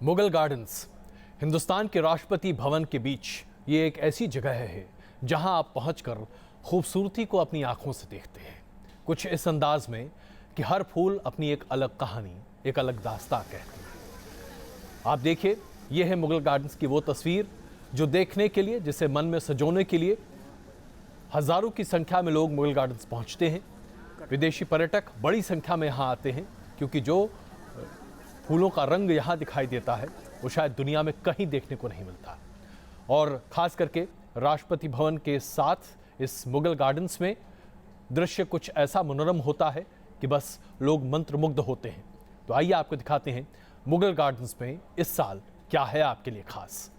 Mughal gardens Hindustan के राष्ट्रपति भवन के बीच ये एक ऐसी जगह है जहां आप पहुंचकर खूबसूरती को अपनी आंखों से देखते हैं, कुछ इस अंदाज में कि हर फूल अपनी एक अलग कहानी, एक अलग दास्तां कहती है। आप देखिए, ये है मुगल गार्डन्स की वो तस्वीर जो देखने के लिए, जिसे मन में सजोने के लिए हजारों की संख्या में लोग मुगल गार्डन्स पहुंचते हैं। विदेशी पर्यटक बड़ी संख्या में यहाँ आते हैं क्योंकि जो फूलों का रंग यहाँ दिखाई देता है वो शायद दुनिया में कहीं देखने को नहीं मिलता। और खास करके राष्ट्रपति भवन के साथ इस मुगल गार्डन्स में दृश्य कुछ ऐसा मनोरम होता है कि बस लोग मंत्रमुग्ध होते हैं। तो आइए आपको दिखाते हैं मुगल गार्डन्स में इस साल क्या है आपके लिए खास।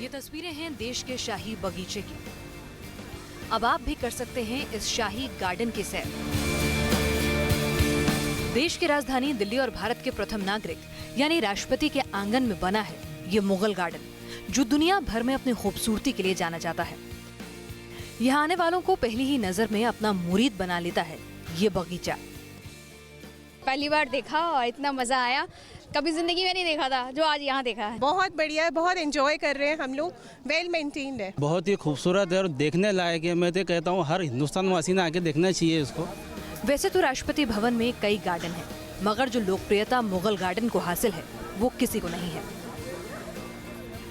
ये तस्वीरें हैं देश के शाही बगीचे की। अब आप भी कर सकते हैं इस शाही गार्डन की सैर। देश की राजधानी दिल्ली और भारत के प्रथम नागरिक यानी राष्ट्रपति के आंगन में बना है ये मुगल गार्डन, जो दुनिया भर में अपनी खूबसूरती के लिए जाना जाता है। यहाँ आने वालों को पहली ही नजर में अपना मुरीद बना लेता है ये बगीचा। पहली बार देखा और इतना मजा आया, कभी जिंदगी में नहीं देखा था जो आज यहाँ देखा है। बहुत बढ़िया है, बहुत एंजॉय कर रहे हैं हम लोग, वेल मेंटेन्ड है। बहुत ही खूबसूरत है और देखने लायक है। मैं तो कहता हूँ हर हिंदुस्तान वासी ने आके देखना चाहिए इसको। वैसे तो राष्ट्रपति भवन में कई गार्डन हैं, मगर जो लोकप्रियता मुगल गार्डन को हासिल है वो किसी को नहीं है।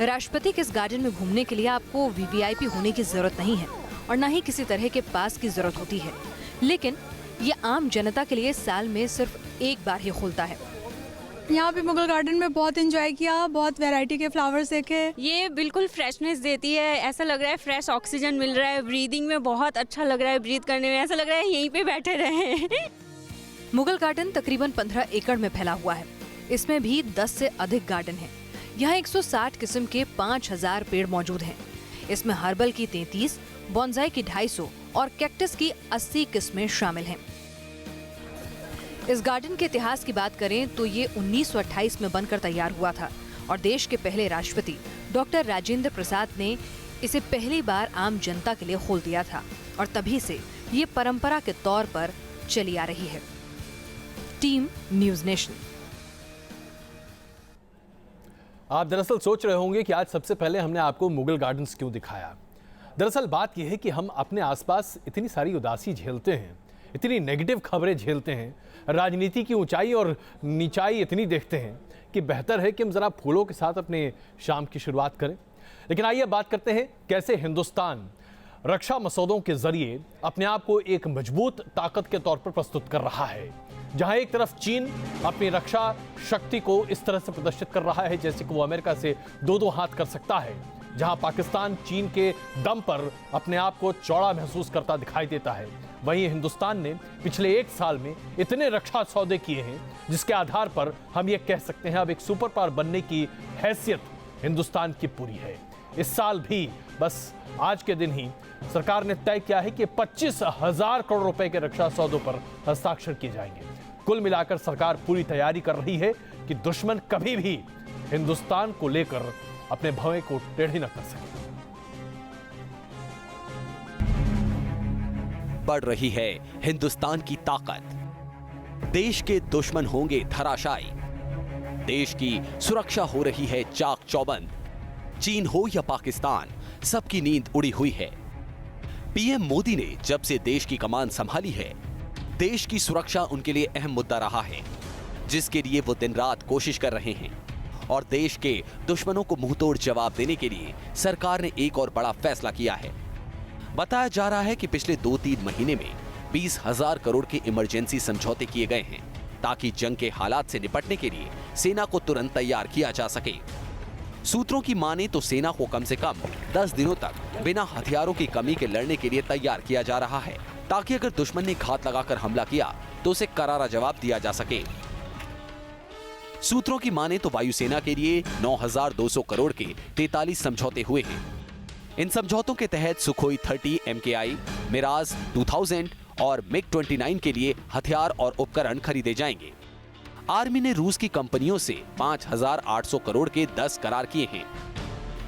राष्ट्रपति के इस गार्डन में घूमने के लिए आपको वीवीआईपी होने की जरूरत नहीं है और न ही किसी तरह के पास की जरूरत होती है, लेकिन ये आम जनता के लिए साल में सिर्फ एक बार ही खुलता है। यहाँ पे मुगल गार्डन में बहुत एंजॉय किया, बहुत वैरायटी के फ्लावर्स देखे। ये बिल्कुल फ्रेशनेस देती है, ऐसा लग रहा है फ्रेश ऑक्सीजन मिल रहा है, ब्रीदिंग में बहुत अच्छा लग रहा है, ब्रीथ करने में ऐसा लग रहा है यहीं पे बैठे रहे। मुगल गार्डन तकरीबन 15 एकड़ में फैला हुआ है। इसमें भी 10 से अधिक गार्डन हैं। यहाँ 160 किस्म के 5000 पेड़ मौजूद हैं। इसमें हर्बल की 33, बॉन्साई की 250 और कैक्टस की 80 किस्में शामिल हैं। इस गार्डन के इतिहास की बात करें तो ये 1928 में बनकर तैयार हुआ था और देश के पहले राष्ट्रपति डॉक्टर राजेंद्र प्रसाद ने इसे पहली बार आम जनता के लिए खोल दिया था और तभी से ये परंपरा के तौर पर चली आ रही है। Team news nation. आप दरअसल सोच रहे होंगे कि आज सबसे पहले हमने आपको मुगल गार्डन्स क्यों दिखाया। दरअसल बात यह है कि हम अपने आसपास इतनी सारी उदासी झेलते हैं, इतनी नेगेटिव खबरें झेलते हैं, राजनीति की ऊंचाई और नीचाई इतनी देखते हैं कि बेहतर है कि हम जरा फूलों के साथ अपने शाम की शुरुआत करें। लेकिन आइए बात करते हैं कैसे हिंदुस्तान रक्षा मसौदों के जरिए अपने आप को एक मजबूत ताकत के तौर पर प्रस्तुत कर रहा है। जहां एक तरफ चीन अपनी रक्षा शक्ति को इस तरह से प्रदर्शित कर रहा है जैसे कि वो अमेरिका से दो हाथ कर सकता है, जहां पाकिस्तान चीन के दम पर अपने आप को चौड़ा महसूस करता दिखाई देता है, वहीं हिंदुस्तान ने पिछले एक साल में इतने रक्षा सौदे किए हैं जिसके आधार पर हम ये कह सकते हैं अब एक सुपर पावर बनने की हैसियत हिंदुस्तान की पूरी है। इस साल भी बस आज के दिन ही सरकार ने तय किया है कि 25,000 करोड़ रुपए के रक्षा सौदों पर हस्ताक्षर किए जाएंगे। कुल मिलाकर सरकार पूरी तैयारी कर रही है कि दुश्मन कभी भी हिंदुस्तान को लेकर अपने भवें को टेढ़ी न कर सके। बढ़ रही है हिंदुस्तान की ताकत, देश के दुश्मन होंगे धराशायी, देश की सुरक्षा हो रही है चाक चौबंद। चीन हो या पाकिस्तान, सबकी नींद उड़ी हुई है। पीएम मोदी ने जब से देश की कमान संभाली है, देश की सुरक्षा उनके लिए अहम मुद्दा रहा है, जिसके लिए वो दिन रात कोशिश कर रहे हैं। और देश के दुश्मनों को मुंहतोड़ जवाब देने के लिए सरकार ने एक और बड़ा फैसला किया है। बताया जा रहा है कि पिछले 2-3 महीने में 20,000 करोड़ के इमरजेंसी समझौते किए गए हैं ताकि जंग के हालात से निपटने के लिए सेना को तुरंत तैयार किया जा सके। सूत्रों की माने तो सेना को कम से कम 10 दिनों तक बिना हथियारों की कमी के लड़ने के लिए तैयार किया जा रहा है ताकि अगर दुश्मन ने घात लगाकर हमला किया तो उसे करारा जवाब दिया जा सके। सूत्रों की माने तो वायुसेना के लिए 9,200 करोड़ के 43 समझौते हुए हैं। इन समझौतों के तहत सुखोई 30 MKI, मिराज 2000 और मिग-29 के लिए हथियार और उपकरण खरीदे जाएंगे। आर्मी ने रूस की कंपनियों से 5,800 करोड़ के 10 करार किए हैं,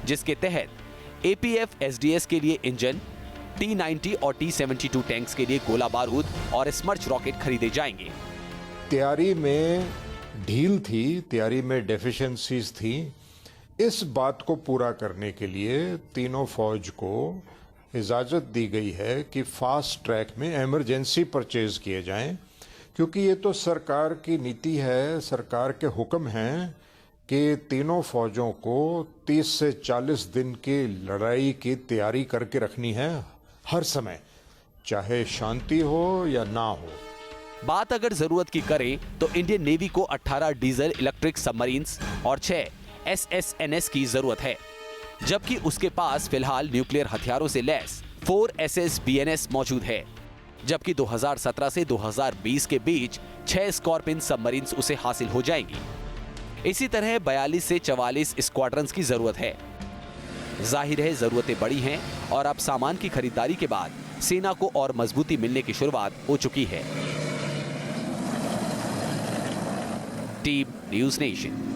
जिसके तहत APF-SDS के लिए इंजन, T-90 और T-72 टैंक्स के लिए गोला बारूद और स्मर्च रॉकेट खरीदे जाएंगे। तैयारी में ढील थी, तैयारी में डेफिशिएंसीज थी। इस बात को पूरा करने के लिए तीनों फौज को इजाज़त दी गई है कि फास्ट ट्रैक में इमरजेंसी परचेज किए जाएं, क्योंकि ये तो सरकार की नीति है, सरकार के हुक्म हैं कि तीनों फौजों को 30 से 40 दिन की लड़ाई की तैयारी करके रखनी है हर समय, चाहे शांति हो या ना हो। बात अगर जरूरत की करें तो इंडियन नेवी को 18 डीजल इलेक्ट्रिक सबमरीन्स और 6 SSNS की जरूरत है, जबकि उसके पास फिलहाल न्यूक्लियर हथियारों से लैस 4 SSBNS मौजूद है, जबकि 2017 से 2020 के बीच 6 स्कॉर्पियन सबमरीन्स उसे हासिल हो जाएंगी। इसी तरह 42 से 44 स्क्वाड्रंस की जरूरत है। जाहिर है जरूरतें बड़ी हैं और अब सामान की खरीदारी के बाद सेना को और मजबूती मिलने की शुरुआत हो चुकी है। Team news nation.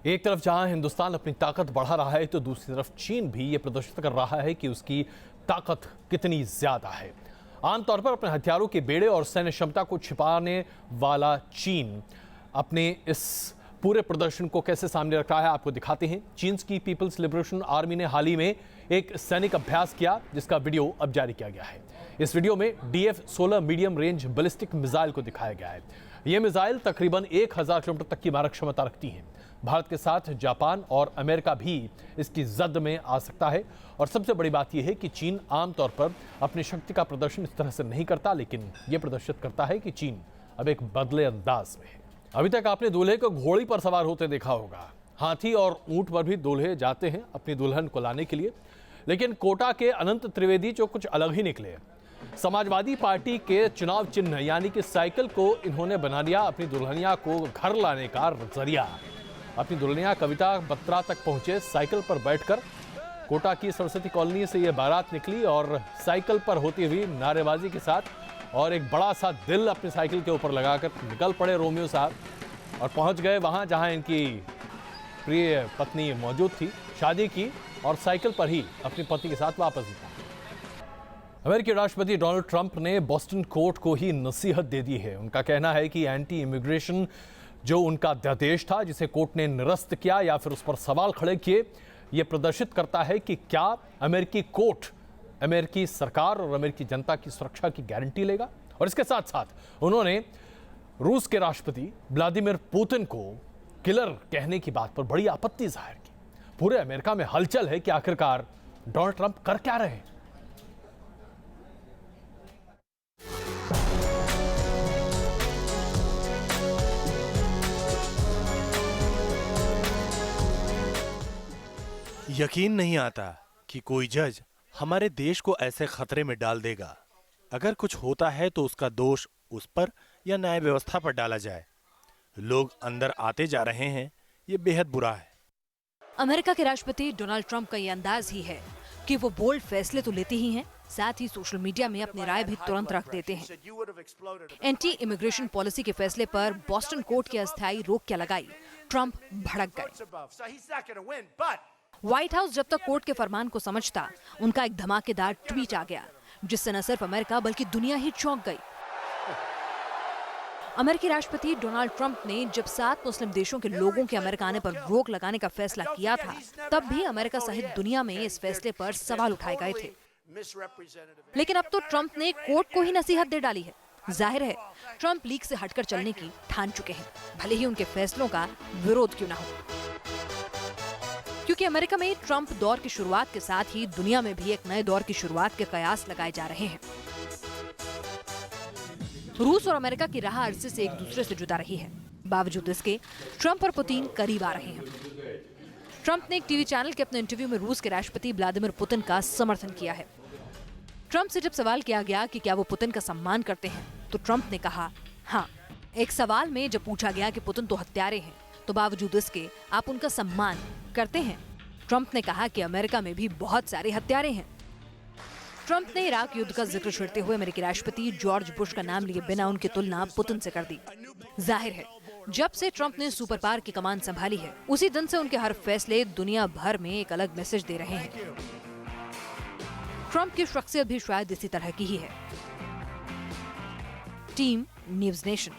एक तरफ जहां हिंदुस्तान अपनी ताकत बढ़ा रहा है तो दूसरी तरफ चीन भी ये प्रदर्शित कर रहा है कि उसकी ताकत कितनी ज्यादा है। आमतौर पर अपने हथियारों के बेड़े और सैन्य क्षमता को छिपाने वाला चीन अपने इस पूरे प्रदर्शन को कैसे सामने रख रहा है आपको दिखाते हैं। चीन की पीपल्स लिबरेशन आर्मी ने हाल ही में एक सैनिक अभ्यास किया, जिसका वीडियो अब जारी किया गया है। इस वीडियो में DF-16 medium range ballistic missile को दिखाया गया है। यह मिसाइल तकरीबन 1000 किलोमीटर तक की मारक क्षमता रखती है। भारत के साथ जापान और अमेरिका भी इसकी जद में आ सकता है। और सबसे बड़ी बात यह है कि चीन आमतौर पर अपनी शक्ति का प्रदर्शन इस तरह से नहीं करता, लेकिन यह प्रदर्शित करता है कि चीन अब एक बदले अंदाज में है। अभी तक आपने दूल्हे को घोड़ी पर सवार होते देखा होगा। हाथी और ऊंट पर भी दूल्हे जाते हैं अपनी दुल्हन को लाने के लिए, लेकिन कोटा के अनंत त्रिवेदी जो कुछ अलग ही निकले। समाजवादी पार्टी के चुनाव चिन्ह यानी कि साइकिल को इन्होंने बना लिया अपनी दुल्हनिया को घर लाने का जरिया। अपनी दुल्हनिया कविता बत्रा तक पहुंचे साइकिल पर बैठकर। कोटा की सरस्वती कॉलोनी से यह बारात निकली और साइकिल पर होती हुई नारेबाजी के साथ और एक बड़ा सा दिल अपनी साइकिल के ऊपर लगाकर निकल पड़े रोमियो साहब और पहुंच गए वहां जहां इनकी प्रिय पत्नी मौजूद थी, शादी की और साइकिल पर ही अपनी पत्नी के साथ वापस निकले। अमेरिकी राष्ट्रपति डोनाल्ड ट्रंप ने बोस्टन कोर्ट को ही नसीहत दे दी है। उनका कहना है कि एंटी इमिग्रेशन जो उनका अध्यादेश था, जिसे कोर्ट ने निरस्त किया या फिर उस पर सवाल खड़े किए, यह प्रदर्शित करता है कि क्या अमेरिकी कोर्ट अमेरिकी सरकार और अमेरिकी जनता की सुरक्षा की गारंटी लेगा। और इसके साथ साथ उन्होंने रूस के राष्ट्रपति व्लादिमीर पुतिन को किलर कहने की बात पर बड़ी आपत्ति जाहिर की। पूरे अमेरिका में हलचल है कि आखिरकार डोनाल्ड ट्रंप कर क्या रहे हैं। यकीन नहीं आता कि कोई जज हमारे देश को ऐसे खतरे में डाल देगा। अगर कुछ होता है तो उसका दोष उस पर या न्याय व्यवस्था पर डाला जाए। लोग अंदर आते जा रहे हैं, ये बेहद बुरा है। अमेरिका के राष्ट्रपति डोनाल्ड ट्रंप का ये अंदाज ही है कि वो बोल्ड फैसले तो लेते ही हैं, साथ ही सोशल मीडिया में अपनी राय भी तुरंत रख देते हैं। एंटी इमिग्रेशन पॉलिसी के फैसले पर बोस्टन कोर्ट की अस्थायी रोक क्या लगाई, ट्रंप भड़क गए। व्हाइट हाउस जब तक कोर्ट के फरमान को समझता, उनका एक धमाकेदार ट्वीट आ गया, जिससे न सिर्फ अमेरिका बल्कि दुनिया ही चौंक गई। अमेरिकी राष्ट्रपति डोनाल्ड ट्रंप ने जब 7 मुस्लिम देशों के लोगों के अमेरिका आने पर रोक लगाने का फैसला किया था, तब भी अमेरिका सहित दुनिया में इस फैसले पर सवाल उठाए गए थे। लेकिन अब तो ट्रंप ने कोर्ट को ही नसीहत दे डाली है। जाहिर है ट्रंप लीग से हटकर चलने की ठान चुके हैं, भले ही उनके फैसलों का विरोध क्यों न हो। क्योंकि अमेरिका में ट्रंप दौर की शुरुआत के साथ ही दुनिया में भी एक नए दौर की शुरुआत के कयास लगाए जा रहे हैं। रूस और अमेरिका की राह अरसे से एक दूसरे से जुदा रही है। बावजूद इसके ट्रंप और पुतिन करीब आ रहे हैं। ट्रंप ने एक टीवी चैनल के अपने इंटरव्यू में रूस के राष्ट्रपति व्लादिमीर पुतिन का समर्थन किया है। ट्रंप से जब सवाल किया गया कि क्या वो पुतिन का सम्मान करते हैं, तो ट्रंप ने कहा हाँ। एक सवाल में जब पूछा गया कि पुतिन तो हत्यारे हैं, तो बावजूद इसके आप उनका सम्मान करते हैं, ट्रंप ने कहा कि अमेरिका में भी बहुत सारे हत्यारे हैं। ट्रंप ने इराक युद्ध का जिक्र छेड़ते हुए अमेरिकी राष्ट्रपति जॉर्ज बुश का नाम लिए बिना उनकी तुलना पुतिन से कर दी। जाहिर है जब से ट्रंप ने सुपर पावर की कमान संभाली है, उसी दिन से उनके हर फैसले दुनिया भर में एक अलग मैसेज दे रहे हैं। ट्रंप की शख्सियत भी शायद इसी तरह की ही है। Team news nation.